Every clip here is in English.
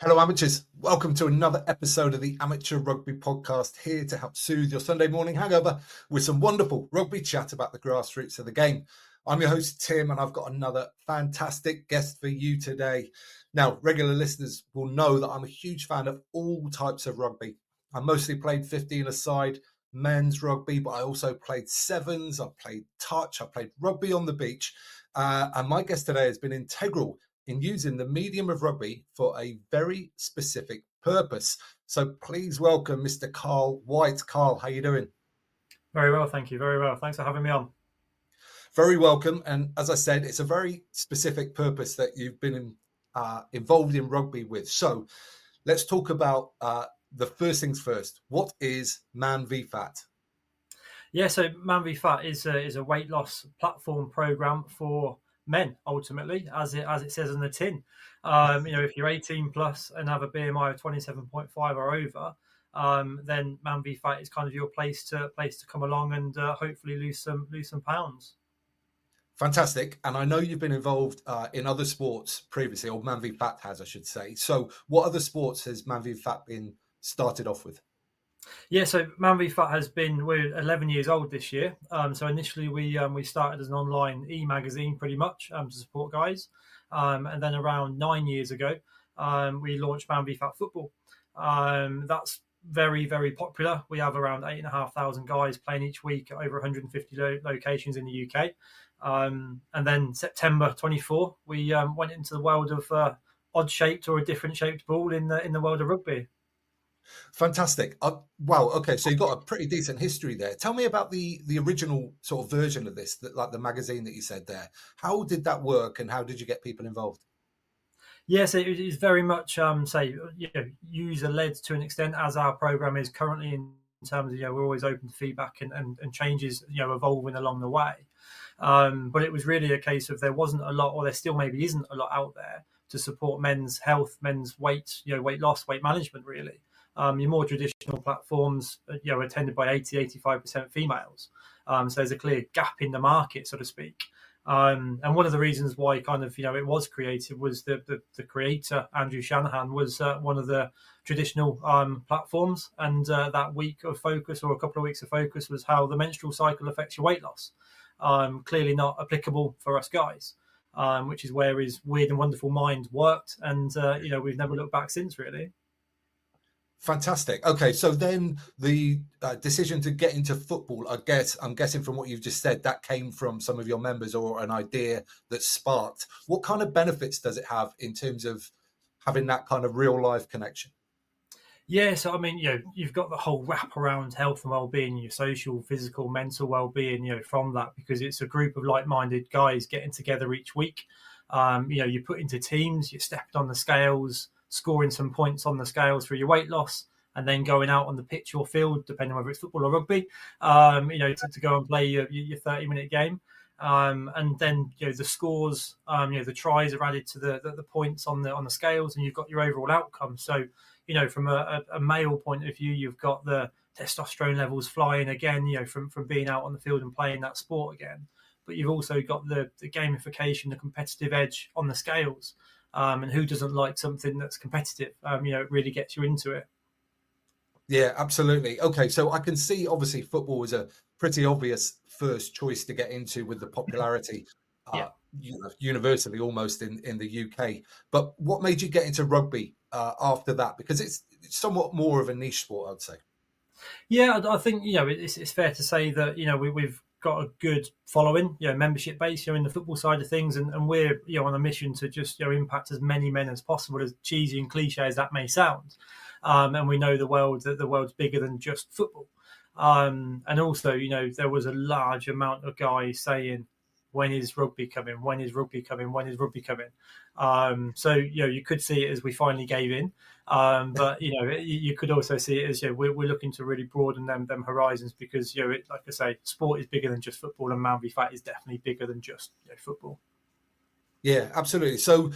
Hello, amateurs. Welcome to another episode of the Amateur Rugby Podcast, here to help soothe your Sunday morning hangover with some wonderful rugby chat about the grassroots of the game. I'm your host, Tim, and I've got another fantastic guest for you today. Now, regular listeners will know that I'm a huge fan of all types of rugby. I mostly played 15-a-side men's rugby, but I also played sevens, I played touch, I played rugby on the beach. And my guest today has been integral in using the medium of rugby for a very specific purpose. So please welcome Mr. Karl White. Karl, how you doing? Very well, thank you. Very well. Thanks for having me on. Very welcome. And as I said, it's a very specific purpose that you've been involved in rugby with. So let's talk about the first things first. What is Man v FAT? Yeah, so Man v FAT is a weight loss platform program for men, ultimately, as it says on the tin. If you're 18 plus and have a BMI of 27.5 or over, then Man v FAT is kind of your place to come along and hopefully lose some pounds. Fantastic. And I know you've been involved in other sports previously, or Man v FAT has, I should say. So what other sports has Man v FAT been started off with? Yeah, so Man v FAT we're 11 years old this year. So initially we started as an online e-magazine pretty much to support guys. And then around 9 years ago, we launched Man v FAT Football. That's very, very popular. We have around 8,500 guys playing each week at over 150 locations in the UK. And then September 24, we went into the world of odd-shaped or a different shaped ball in the world of rugby. Fantastic. Wow. Okay. So you've got a pretty decent history there. Tell me about the original sort of version of this, like the magazine that you said there. How did that work and how did you get people involved? Yes, it is very much user-led to an extent, as our program is currently in terms of, we're always open to feedback and changes, evolving along the way. But it was really a case of there wasn't a lot, or there still maybe isn't a lot out there to support men's health, men's weight, weight loss, weight management, really. Your more traditional platforms, are attended by 80-85% females. So there's a clear gap in the market, so to speak. And one of the reasons why kind of, it was created was the creator, Andrew Shanahan, was one of the traditional platforms. And that week of focus, or a couple of weeks of focus, was how the menstrual cycle affects your weight loss. Clearly not applicable for us guys, which is where his weird and wonderful mind worked. And, we've never looked back since, really. Fantastic. Okay, so then the decision to get into football, I'm guessing from what you've just said, that came from some of your members or an idea that sparked. What kind of benefits does it have in terms of having that kind of real life connection? Yeah, so I mean, you've got the whole wrap around health and well-being, your social, physical, mental well-being, from that, because it's a group of like-minded guys getting together each week. You put into teams, you're stepping on the scales, scoring some points on the scales for your weight loss, and then going out on the pitch or field, depending on whether it's football or rugby, to go and play your 30-minute game. And then the scores, the tries are added to the points on the scales, and you've got your overall outcome. So, from a male point of view, you've got the testosterone levels flying again, from being out on the field and playing that sport again. But you've also got the gamification, the competitive edge on the scales. And who doesn't like something that's competitive? It really gets you into it. Yeah, absolutely. Okay, so I can see obviously football was a pretty obvious first choice to get into with the popularity Yeah. universally almost in the UK. But what made you get into rugby after that? Because it's somewhat more of a niche sport, I'd say. Yeah, I think it's fair to say that we've got a good following, membership base, in the football side of things, and we're on a mission to just impact as many men as possible, as cheesy and cliche as that may sound. And we know the world's bigger than just football. And also, there was a large amount of guys saying, when is rugby coming? When is rugby coming? When is rugby coming? So you could see it as we finally gave in, but you could also see it as we're looking to really broaden them horizons, because like I say, sport is bigger than just football, and Man v FAT is definitely bigger than just football. Yeah, absolutely. So,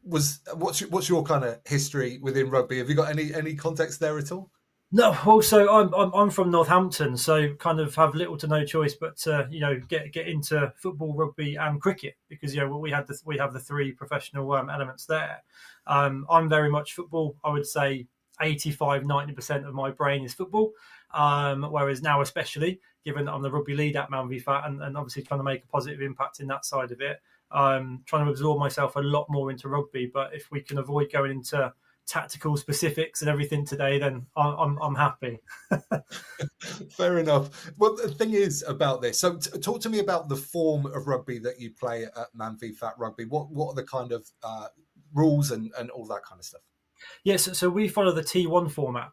what's your kind of history within rugby? Have you got any context there at all? No, also I'm from Northampton, so kind of have little to no choice but to get into football, rugby, and cricket because we have the three professional elements there. I'm very much football. I would say 85-90% of my brain is football. Whereas now, especially given that I'm the rugby lead at Man v Fat and obviously trying to make a positive impact in that side of it, trying to absorb myself a lot more into rugby. But if we can avoid going into tactical specifics and everything today, then I'm happy. Fair enough. Well, the thing is about this. So, talk to me about the form of rugby that you play at Man v Fat Rugby. What are the kind of rules and all that kind of stuff? Yes, so we follow the T1 format,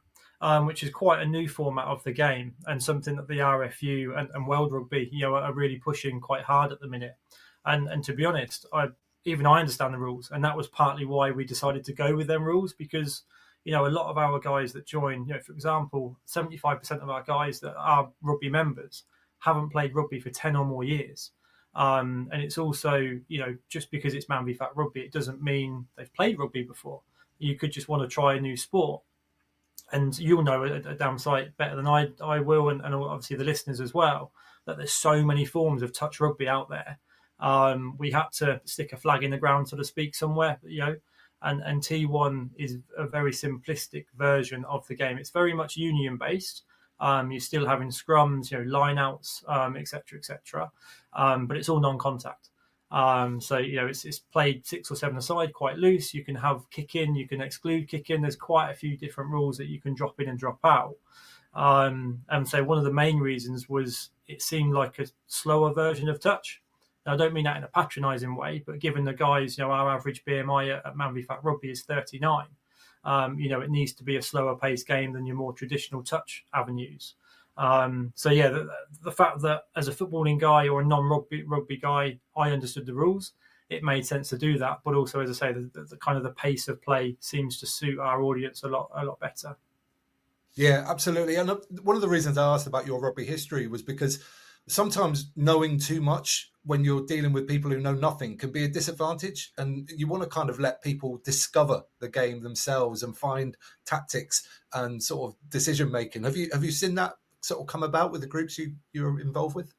which is quite a new format of the game and something that the RFU and World Rugby, are really pushing quite hard at the minute. And to be honest, I understand the rules, and that was partly why we decided to go with them rules because a lot of our guys that join, for example, 75% of our guys that are rugby members haven't played rugby for 10 or more years. And it's also, just because it's Man v Fat Rugby, it doesn't mean they've played rugby before. You could just want to try a new sport. And you'll know a damn sight better than I will, and obviously the listeners as well, that there's so many forms of touch rugby out there. We had to stick a flag in the ground, so to speak, somewhere, and T1 is a very simplistic version of the game. It's very much union based. You're still having scrums, line outs, etc., etc. But it's all non-contact. So it's played 6 or 7 aside, quite loose. You can have kick in, you can exclude kick in. There's quite a few different rules that you can drop in and drop out. And so one of the main reasons was it seemed like a slower version of touch. Now, I don't mean that in a patronising way, but given the guys, our average BMI at Man v Fat Rugby is 39. It needs to be a slower paced game than your more traditional touch avenues. The fact that as a footballing guy or a non-rugby guy, I understood the rules, it made sense to do that. But also, as I say, the kind of the pace of play seems to suit our audience a lot better. Yeah, absolutely. And one of the reasons I asked about your rugby history was because sometimes knowing too much when you're dealing with people who know nothing can be a disadvantage. And you want to kind of let people discover the game themselves and find tactics and sort of decision making. Have you seen that sort of come about with the groups you're involved with?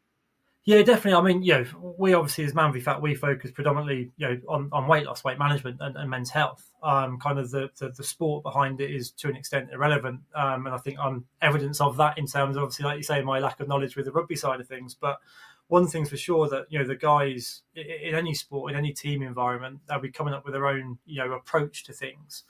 Yeah, definitely. I mean, we obviously as Man v Fat, we focus predominantly, on weight loss, weight management, and men's health. Kind of the sport behind it is to an extent irrelevant, and I think I'm evidence of that in terms of, obviously, like you say, my lack of knowledge with the rugby side of things. But one thing's for sure that the guys in any sport, in any team environment, they'll be coming up with their own approach to things.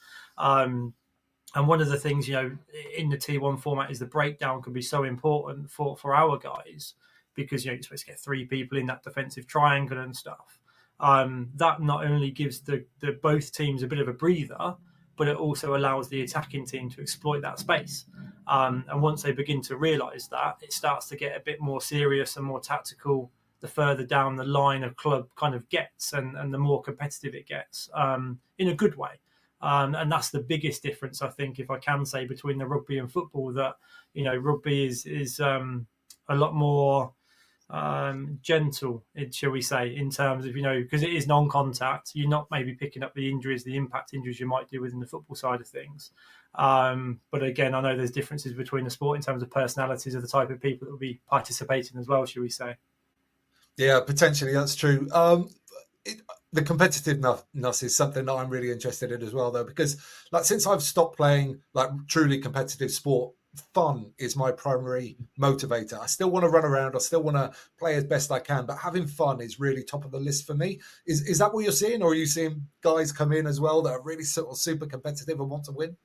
And one of the things in the T1 format is the breakdown can be so important for our guys because you're supposed to get 3 people in that defensive triangle and stuff. That not only gives the both teams a bit of a breather, but it also allows the attacking team to exploit that space. And once they begin to realise that, it starts to get a bit more serious and more tactical the further down the line a club kind of gets and the more competitive it gets, in a good way. And that's the biggest difference, I think, if I can say, between the rugby and football, that rugby is a lot more gentle, shall we say, in terms of because it is non-contact, you're not maybe picking up the injuries, the impact injuries you might do within the football side of things. But again, I know there's differences between the sport in terms of personalities of the type of people that will be participating as well, shall we say. Yeah, potentially that's true. The competitiveness is something that I'm really interested in as well, though, because like since I've stopped playing like truly competitive sport, fun is my primary motivator. I still want to run around, I still want to play as best I can, but having fun is really top of the list for me. Is that what you're seeing, or are you seeing guys come in as well that are really sort of super competitive and want to win?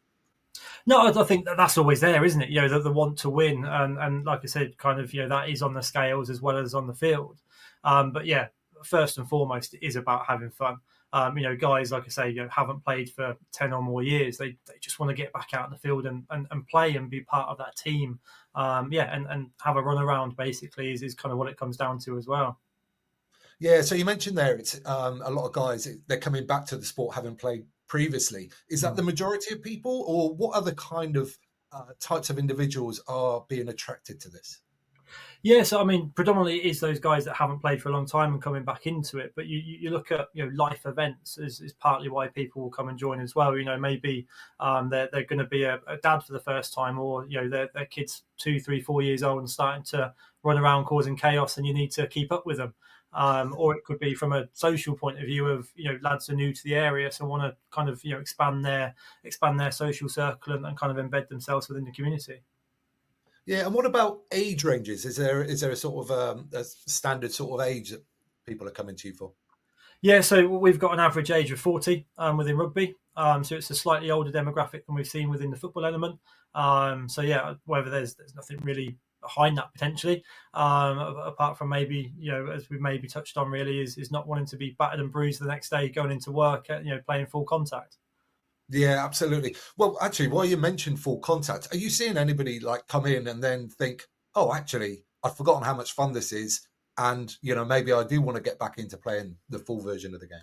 No, I think that's always there, isn't it? The want to win, and like I said, kind of that is on the scales as well as on the field. But yeah, first and foremost, it is about having fun. Guys, like I say, haven't played for 10 or more years. They just want to get back out in the field and play and be part of that team. And have a run around, basically, is kind of what it comes down to as well. Yeah, so you mentioned there it's a lot of guys, they're coming back to the sport having played previously. Is that the majority of people, or what other kind of types of individuals are being attracted to this? Yeah, so I mean, predominantly it is those guys that haven't played for a long time and coming back into it. But you look at life events is partly why people will come and join as well. Maybe they're going to be a dad for the first time, or their kids 2, 3, 4 years old and starting to run around causing chaos, and you need to keep up with them. Or it could be from a social point of view of lads are new to the area, so want to kind of expand their social circle and kind of embed themselves within the community. Yeah, and what about age ranges? Is there a sort of a standard sort of age that people are coming to you for? Yeah, so we've got an average age of 40 within rugby. So it's a slightly older demographic than we've seen within the football element. So yeah, whether there's nothing really behind that potentially, apart from maybe as we maybe touched on, really is not wanting to be battered and bruised the next day going into work, playing full contact. Yeah, absolutely. Well, actually, while you mentioned full contact, are you seeing anybody like come in and then think, "Oh, actually, I've forgotten how much fun this is, and maybe I do want to get back into playing the full version of the game"?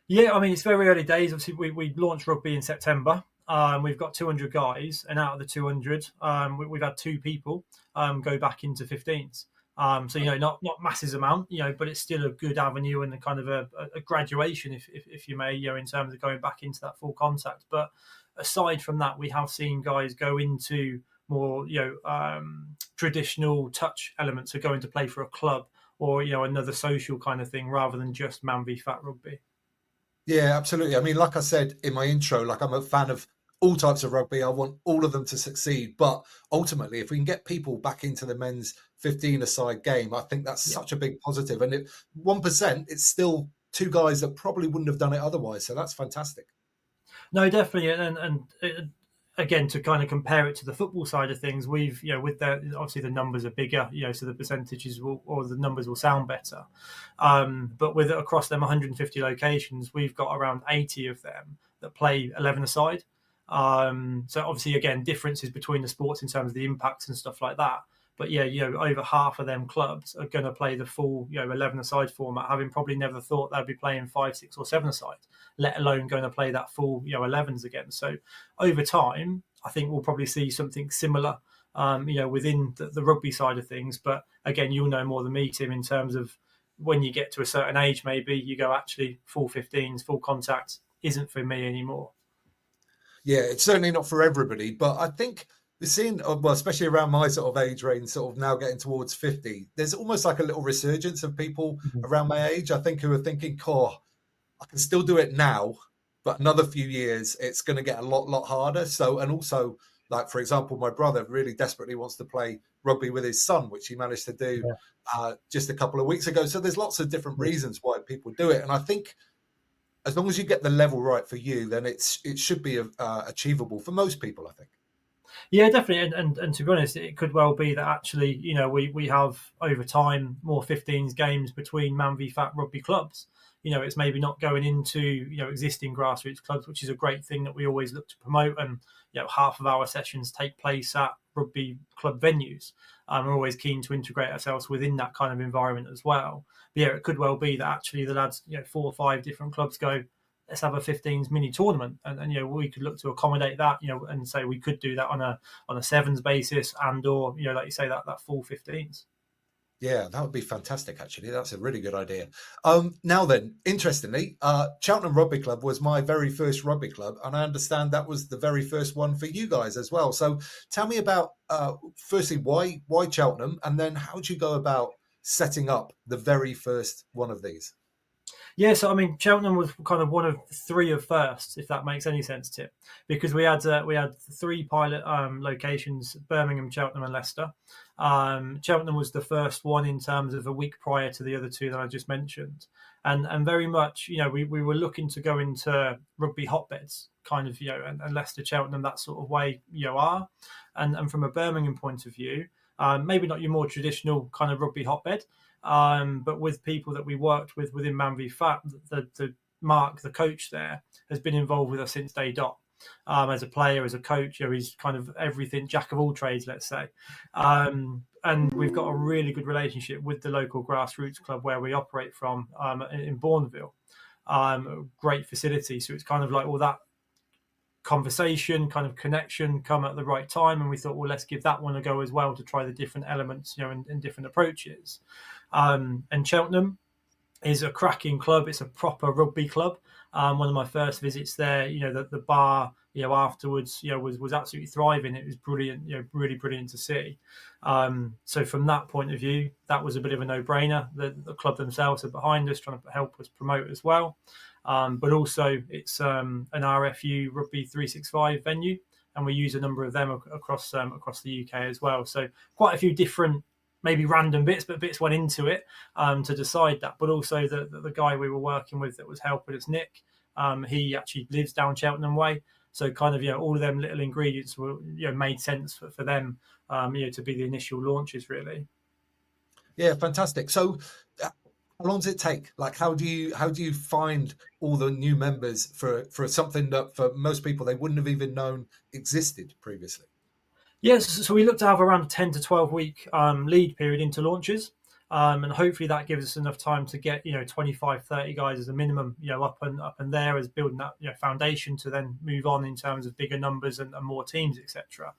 Yeah, I mean, it's very early days. Obviously, we launched rugby in September. We've got 200 guys, and out of the 200, we've had 2 people go back into 15s. So not masses amount, but it's still a good avenue and a kind of a graduation, if you may, in terms of going back into that full contact. But aside from that, we have seen guys go into more traditional touch elements, so going to play for a club or another social kind of thing rather than just man v fat rugby. Yeah, absolutely. I mean, like I said in my intro, like I'm a fan of all types of rugby. I want all of them to succeed. But ultimately, if we can get people back into the men's 15-a-side game, I think that's Yeah. such a big positive. And 1%, it's still two guys that probably wouldn't have done it otherwise. So that's fantastic. No, definitely, again, to kind of compare it to the football side of things, we've with the obviously the numbers are bigger, so the percentages or the numbers will sound better. But with across them 150 locations, we've got around 80 of them that play 11 aside. So obviously, again, differences between the sports in terms of the impacts and stuff like that. But yeah, over half of them clubs are going to play the full 11 aside format, having probably never thought they'd be playing 5, 6, or 7 aside, let alone going to play that full 11s again. So over time, I think we'll probably see something similar, within the rugby side of things. But again, you'll know more than me, Tim, in terms of when you get to a certain age, maybe you go, actually, full 15s, full contact isn't for me anymore. Yeah, it's certainly not for everybody, but I think the scene, well, especially around my sort of age range, sort of now getting towards 50, there's almost like a little resurgence of people Mhm. around my age, I think, who are thinking, "Core, I can still do it now, but another few years, it's going to get a lot harder." So, and also, like, for example, my brother really desperately wants to play rugby with his son, which he managed to do Yeah. just a couple of weeks ago. So there's lots of different reasons why people do it. And I think as long as you get the level right for you, then it should be achievable for most people, I think. Yeah, definitely, and to be honest, it could well be that actually, we have over time more 15s games between man v fat rugby clubs. It's maybe not going into existing grassroots clubs, which is a great thing that we always look to promote. And half of our sessions take place at rugby club venues. We're always keen to integrate ourselves within that kind of environment as well. But yeah, it could well be that actually the lads, 4 or 5 different clubs go, let's have a 15s mini tournament, and we could look to accommodate that, and say we could do that on a sevens basis, and or like you say, that full 15s. Yeah, that would be fantastic, actually. That's a really good idea. Now then, interestingly, Cheltenham Rugby Club was my very first rugby club, and I understand that was the very first one for you guys as well. So tell me about, firstly, why Cheltenham, and then how do you go about setting up the very first one of these? Yeah, so I mean, Cheltenham was kind of one of 3 of firsts, if that makes any sense, Tip, because we had 3 pilot locations: Birmingham, Cheltenham, and Leicester. Cheltenham was the first one in terms of a week prior to the other 2 that I just mentioned, and very much, we were looking to go into rugby hotbeds, kind of, and Leicester, Cheltenham, that sort of way, are, and from a Birmingham point of view, maybe not your more traditional kind of rugby hotbed. But with people that we worked with within Man v Fat, the Mark, the coach there, has been involved with us since day dot. As a player, as a coach, he's kind of everything, jack of all trades, let's say. And we've got a really good relationship with the local grassroots club where we operate from, in Bourneville. Great facility. So it's kind of like all that conversation, kind of connection come at the right time, and we thought, well, let's give that one a go as well to try the different elements, and different approaches. And Cheltenham is a cracking club. It's a proper rugby club. One of my first visits there, the bar, afterwards, was absolutely thriving. It was brilliant, really brilliant to see. So from that point of view, that was a bit of a no-brainer. The club themselves are behind us, trying to help us promote as well. But also, it's an RFU Rugby 365 venue, and we use a number of them across the UK as well. So quite a few different, maybe random bits, but bits went into it to decide that. But also the guy we were working with that was helping us, Nick, he actually lives down Cheltenham way. So kind of, all of them little ingredients were, made sense for them, to be the initial launches, really. Yeah, fantastic. So how long does it take? Like, how do you find all the new members for something that for most people they wouldn't have even known existed previously? Yes, so we look to have around a 10 to 12 week lead period into launches. And hopefully that gives us enough time to get 25, 30 guys as a minimum, up and there as building that foundation to then move on in terms of bigger numbers and more teams, etc.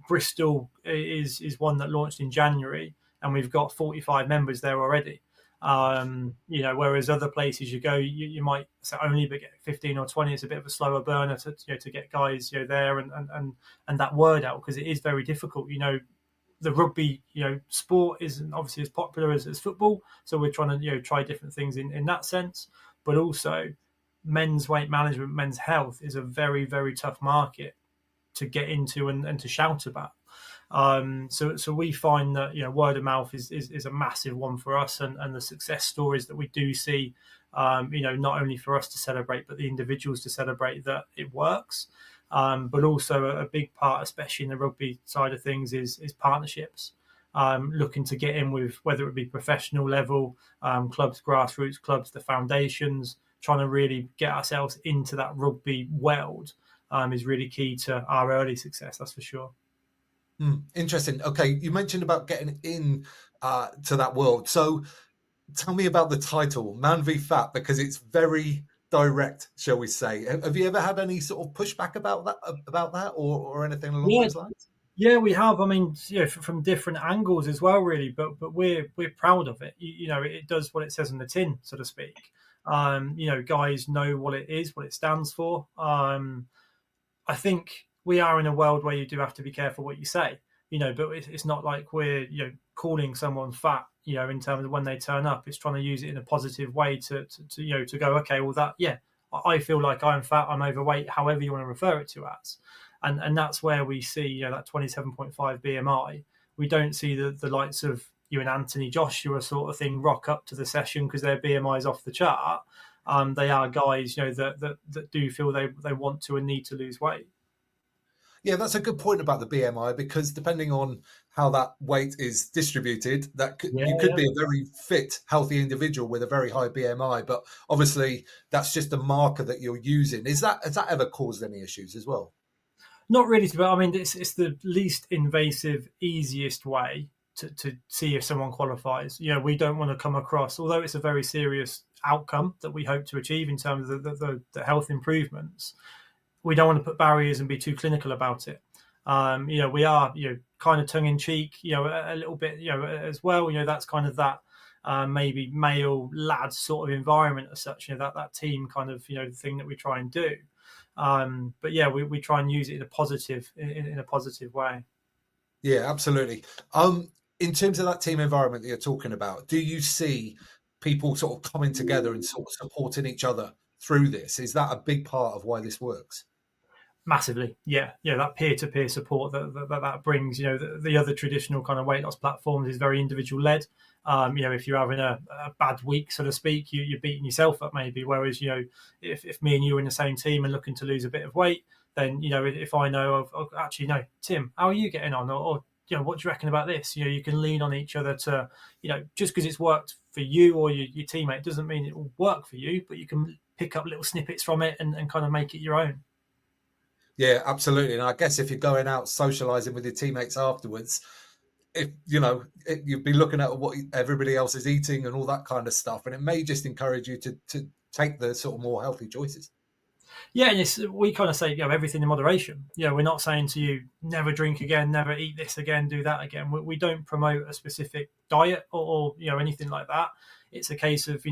Bristol is one that launched in January, and we've got 45 members there already. Whereas other places you go, you might only get 15 or 20. It's a bit of a slower burner to get guys there and that word out, because it is very difficult. The rugby sport isn't obviously as popular as football, so we're trying to try different things in that sense. But also, men's weight management, men's health is a very, very tough market to get into and to shout about. So we find that word of mouth is a massive one for us, and the success stories that we do see, not only for us to celebrate, but the individuals to celebrate that it works. But also a big part, especially in the rugby side of things, is partnerships. Looking to get in with whether it be professional level clubs, grassroots clubs, the foundations, trying to really get ourselves into that rugby world is really key to our early success. That's for sure. Interesting. Okay, you mentioned about getting in to that world. So tell me about the title, Man v Fat, because it's very direct, shall we say. Have you ever had any sort of pushback about that or anything along Yeah, those lines? yeah, we have. I mean, from different angles as well, really. But we're proud of it. It does what it says on the tin, so to speak. Guys know what it is, what it stands for. I think we are in a world where you do have to be careful what you say, but it's not like we're, calling someone fat, in terms of when they turn up. It's trying to use it in a positive way to go, okay, well I feel like I'm fat, I'm overweight, however you want to refer it to as. And that's where we see, that 27.5 BMI. We don't see the likes of you and Anthony Joshua sort of thing rock up to the session because their BMI is off the chart. They are guys, that do feel they want to and need to lose weight. Yeah, that's a good point about the BMI, because depending on how that weight is distributed, Yeah, you could yeah. be a very fit, healthy individual with a very high BMI, but obviously that's just a marker that you're using. Has that ever caused any issues as well? Not really, but I mean, it's the least invasive, easiest way to see if someone qualifies. We don't want to come across, although it's a very serious outcome that we hope to achieve in terms of the health improvements. We don't want to put barriers and be too clinical about it. We are, kind of tongue in cheek, a little bit, as well. That's kind of that maybe male lad sort of environment as such. That team kind of, thing that we try and do. But yeah, we try and use it in a positive way. Yeah, absolutely. In terms of that team environment that you're talking about, do you see people sort of coming together and sort of supporting each other through this? Is that a big part of why this works? Massively, yeah. That peer-to-peer support that brings. The other traditional kind of weight loss platforms is very individual led. If you're having a bad week, so to speak, you're beating yourself up maybe. Whereas, if me and you are in the same team and looking to lose a bit of weight, then, if I know of actually, no, Tim, how are you getting on? Or what do you reckon about this? You can lean on each other to, just because it's worked for you or your teammate doesn't mean it will work for you, but you can pick up little snippets from it and kind of make it your own. Yeah, absolutely. And I guess if you're going out socializing with your teammates afterwards, if you'd be looking at what everybody else is eating and all that kind of stuff, and it may just encourage you to take the sort of more healthy choices. Yeah, and we kind of say, everything in moderation. We're not saying to you, never drink again, never eat this again, do that again. We don't promote a specific diet or anything like that. It's a case of,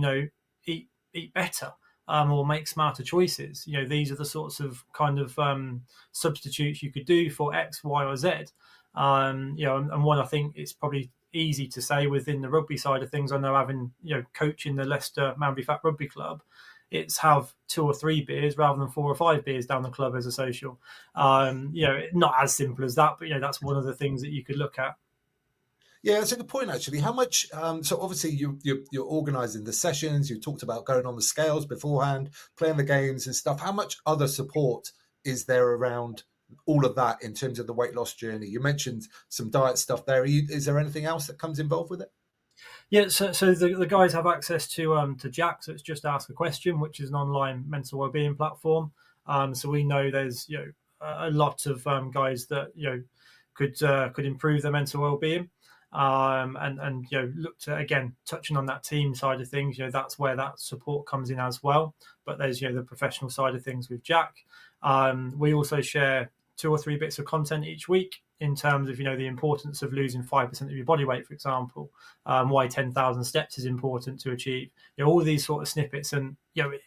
eat better, or make smarter choices. These are the sorts of kind of substitutes you could do for X, Y, or Z. And one I think it's probably easy to say within the rugby side of things. I know having coaching the Leicester Manbury FAT Rugby Club, it's have 2 or 3 beers rather than 4 or 5 beers down the club as a social. Not as simple as that, but that's one of the things that you could look at. Yeah, it's a good point actually. How much? So obviously you're organising the sessions. You talked about going on the scales beforehand, playing the games and stuff. How much other support is there around all of that in terms of the weight loss journey? You mentioned some diet stuff there. Is there anything else that comes involved with it? Yeah, so the guys have access to Jack, so it's just Ask a Question, which is an online mental wellbeing platform. So we know there's a lot of guys that could improve their mental wellbeing, and look to, again, touching on that team side of things. That's where that support comes in as well. But there's the professional side of things with Jack. We also share 2 or 3 bits of content each week in terms of the importance of losing 5% of your body weight, for example, why 10,000 steps is important to achieve. All these sort of snippets, and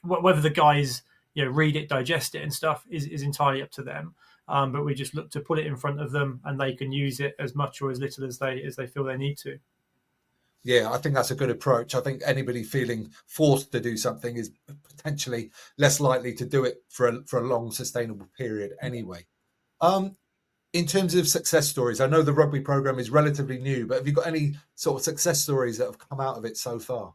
whether the guys read it, digest it, and stuff is entirely up to them. But we just look to put it in front of them, and they can use it as much or as little as they feel they need to. Yeah, I think that's a good approach. I think anybody feeling forced to do something is potentially less likely to do it for a long, sustainable period anyway. In terms of success stories, I know the rugby program is relatively new, but have you got any sort of success stories that have come out of it so far?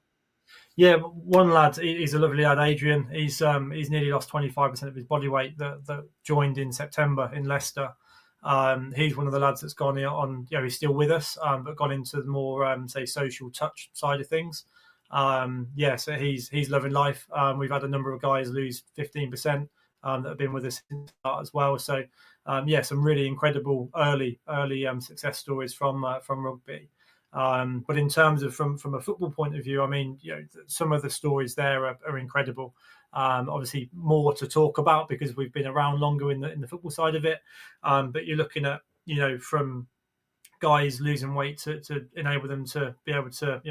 Yeah, one lad, he's a lovely lad, Adrian. He's nearly lost 25% of his body weight that joined in September in Leicester. He's one of the lads that's gone on. He's still with us, but gone into the more say social touch side of things. So he's loving life. We've had a number of guys lose 15% that have been with us since the start as well. So some really incredible early success stories from rugby. But in terms of from a football point of view, I mean, some of the stories there are incredible. Obviously, more to talk about because we've been around longer in the football side of it. But you're looking at from guys losing weight to enable them to be able to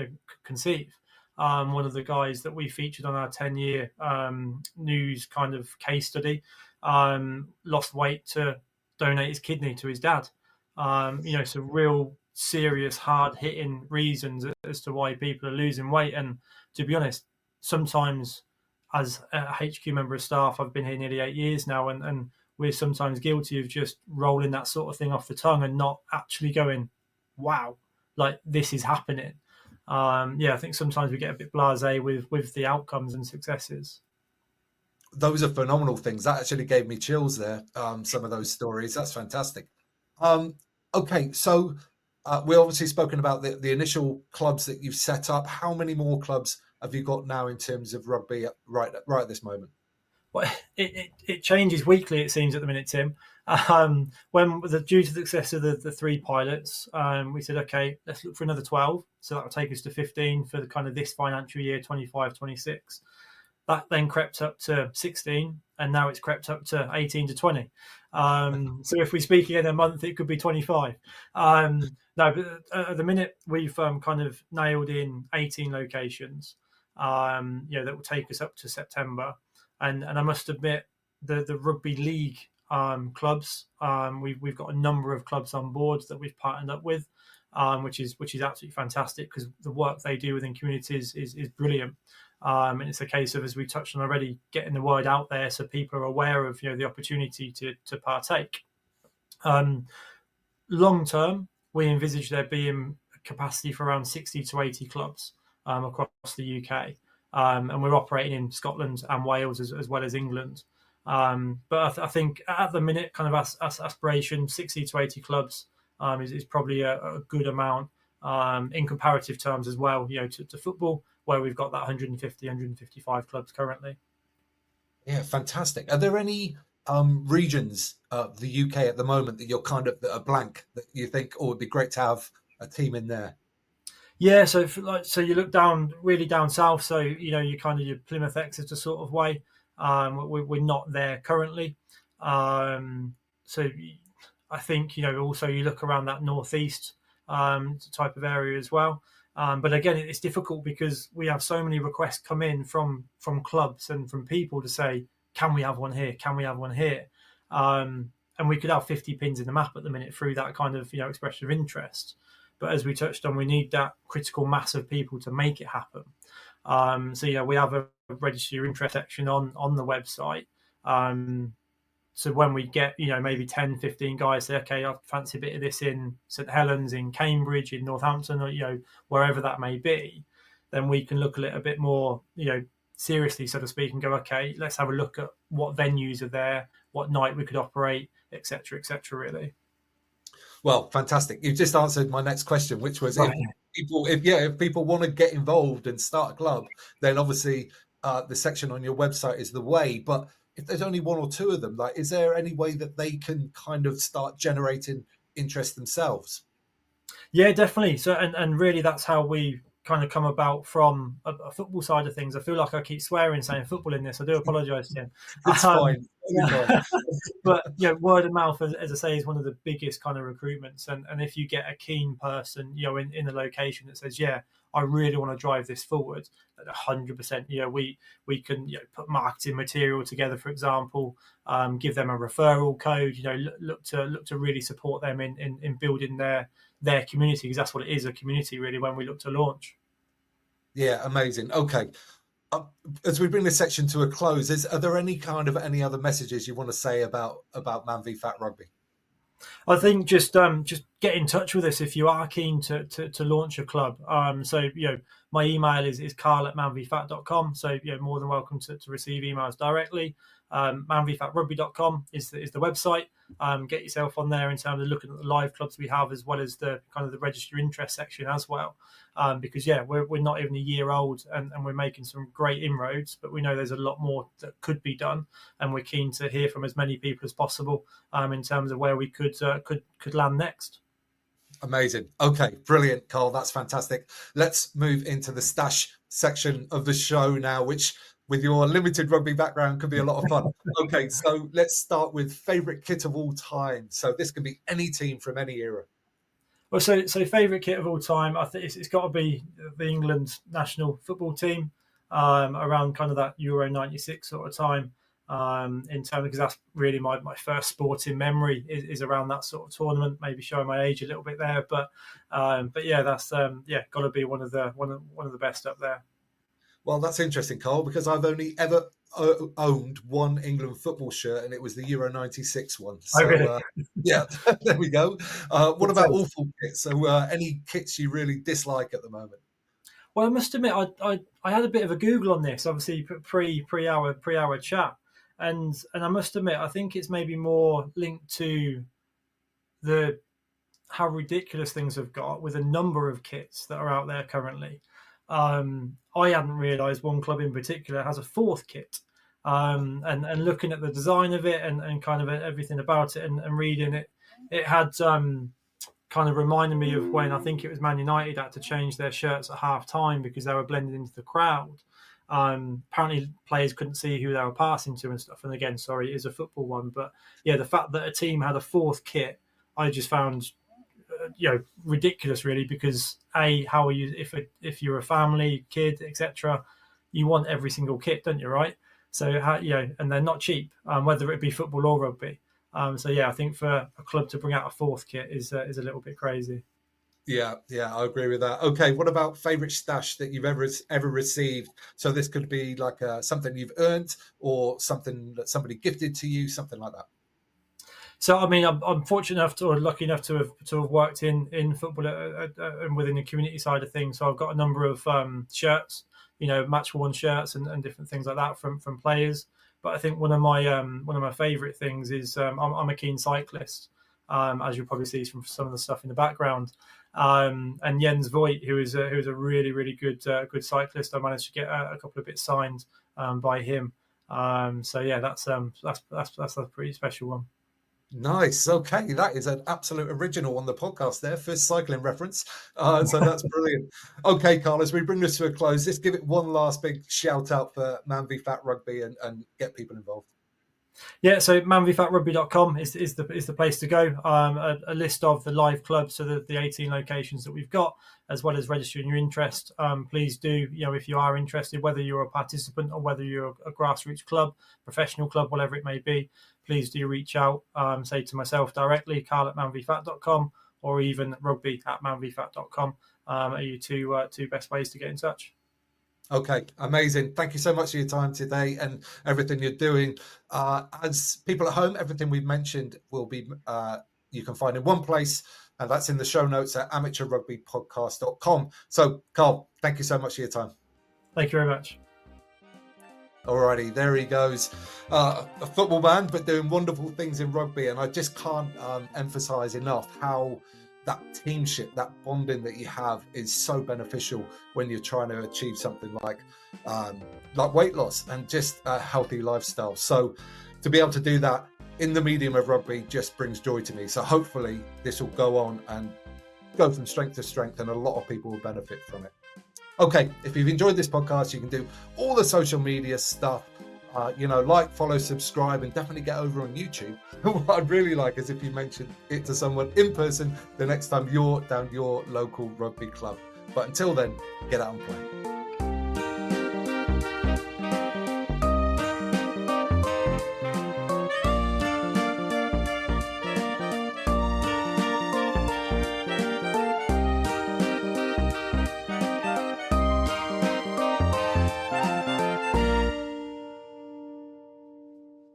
conceive. One of the guys that we featured on our 10-year news kind of case study lost weight to donate his kidney to his dad. So real serious, hard-hitting reasons as to why people are losing weight. And to be honest, sometimes as a HQ member of staff, I've been here nearly 8 years now, and we're sometimes guilty of just rolling that sort of thing off the tongue and not actually going, wow, like this is happening. I think sometimes we get a bit blasé with the outcomes and successes. Those are phenomenal things. That actually gave me chills there. Some of those stories. That's fantastic. Okay, so we obviously spoken about the initial clubs that you've set up. How many more clubs have you got now in terms of rugby right at this moment? Well, it changes weekly, it seems, at the minute, Tim. When due to the success of the 3 pilots, we said, okay, let's look for another 12. So that will take us to 15 for the kind of this financial year, 25-26. That then crept up to 16, and now it's crept up to 18 to 20. So if we speak again in a month, it could be 25. No, but at the minute, we've kind of nailed in 18 locations, that will take us up to September. And I must admit, the rugby league clubs, we've got a number of clubs on board that we've partnered up with, which is absolutely fantastic because the work they do within communities is brilliant. And it's a case of, as we touched on already, getting the word out there so people are aware of the opportunity to partake. Long term, we envisage there being capacity for around 60 to 80 clubs across the UK. And we're operating in Scotland and Wales as well as England. But I think at the minute, kind of aspiration, 60 to 80 clubs is probably a good amount in comparative terms as well, to football, where we've got that 150, 155 clubs currently. Yeah, fantastic. Are there any regions of the UK at the moment that you're that are blank that you think, oh, it'd be great to have a team in there? Yeah, so you look really down south. So you kind of your Plymouth, Exeter sort of way. We're not there currently. So I think, also you look around that northeast type of area as well. But again, it's difficult because we have so many requests come in from clubs and from people to say, can we have one here? Can we have one here? And we could have 50 pins in the map at the minute through that kind of expression of interest. But as we touched on, we need that critical mass of people to make it happen. So we have a register your interest section on the website. So when we get, maybe 10, 15 guys say, okay, I fancy a bit of this in St Helens, in Cambridge, in Northampton, or, wherever that may be, then we can look a little bit more, seriously, so to speak, and go, okay, let's have a look at what venues are there, what night we could operate, etc., really. Well, fantastic. You've just answered my next question, which was Right. if people want to get involved and start a club, then obviously the section on your website is the way. But if there's only one or two of them, is there any way that they can kind of start generating interest themselves? Yeah, definitely. So, and really, that's how we kind of come about from a football side of things. I feel like I keep swearing saying football in this. I do apologise, Tim. It's fine. Fine. But word of mouth, as I say, is one of the biggest kind of recruitments. And if you get a keen person, in the location that says, yeah, I really want to drive this forward, 100%. We can put marketing material together, for example, give them a referral code. Look to really support them in building their community, because that's what it is, a community really, when we look to launch. Yeah, amazing. Okay. As we bring this section to a close, are there any other messages you want to say about Man v Fat Rugby? I think just get in touch with us if you are keen to launch a club. So my email is karl@manvfat.com. So more than welcome to receive emails directly. manvfatrugby.com is the website. Get yourself on there in terms of looking at the live clubs we have, as well as the kind of the register interest section as well. Because we're not even a year old, and we're making some great inroads, but we know there's a lot more that could be done, and we're keen to hear from as many people as possible in terms of where we could land next. Amazing. Okay, brilliant, Karl. That's fantastic. Let's move into the stash section of the show now, which, with your limited rugby background, could be a lot of fun. Okay, so let's start with favourite kit of all time. So this can be any team from any era. Well, so favourite kit of all time, I think it's got to be the England national football team around kind of that Euro '96 sort of time. In terms, because that's really my first sporting memory is around that sort of tournament. Maybe showing my age a little bit there, but yeah, that's got to be one of the best up there. Well, that's interesting, Karl, because I've only ever owned one England football shirt, and it was the Euro '96 one. So, really? Yeah, there we go. What about awful kits? So, any kits you really dislike at the moment? Well, I must admit, I had a bit of a Google on this, obviously pre hour chat, and I must admit, I think it's maybe more linked to how ridiculous things have got with a number of kits that are out there currently. I hadn't realised one club in particular has a fourth kit, and looking at the design of it and kind of everything about it and reading it, it had kind of reminded me of when I think it was Man United had to change their shirts at half time because they were blended into the crowd. Apparently players couldn't see who they were passing to and stuff. And again, sorry, it is a football one, but yeah, the fact that a team had a fourth kit, I just found ridiculous, really, because how are you if you're a family, kid, etc., you want every single kit, don't you, right? So and they're not cheap, whether it be football or rugby. So yeah, I think for a club to bring out a fourth kit is a little bit crazy. Yeah, I agree with that. Okay, what about favourite stash that you've ever received? So this could be like something you've earned or something that somebody gifted to you, something like that. So I mean, I'm fortunate enough or lucky enough to have worked in football and within the community side of things. So I've got a number of shirts, match worn shirts and different things like that from players. But I think one of my favourite things is I'm a keen cyclist, as you'll probably see from some of the stuff in the background. And Jens Voigt, who is a really really good cyclist, I managed to get a couple of bits signed by him. So yeah, that's a pretty special one. Nice. Okay, that is an absolute original on the podcast there. First cycling reference. So that's brilliant. Okay, Carl, as we bring this to a close, let's give it one last big shout out for Man v Fat Rugby and get people involved. Yeah, so manvfatrugby.com is the place to go. A list of the live clubs, so the 18 locations that we've got, as well as registering your interest. Please do, if you are interested, whether you're a participant or whether you're a grassroots club, professional club, whatever it may be, please do reach out, say to myself directly, carl@manvfat.com, or even rugby@manvfat.com. Are your two best ways to get in touch. Okay, amazing. Thank you so much for your time today and everything you're doing. As people at home, everything we've mentioned will be you can find in one place, and that's in the show notes at amateurrugbypodcast.com. So, Carl, thank you so much for your time. Thank you very much. Alrighty, there he goes. A football man, but doing wonderful things in rugby. And I just can't emphasize enough how that teamship, that bonding that you have is so beneficial when you're trying to achieve something like weight loss and just a healthy lifestyle. So to be able to do that in the medium of rugby just brings joy to me. So hopefully this will go on and go from strength to strength, and a lot of people will benefit from it. Okay, if you've enjoyed this podcast, you can do all the social media stuff. Like, follow, subscribe, and definitely get over on YouTube. What I'd really like is if you mention it to someone in person the next time you're down your local rugby club. But until then, get out and play.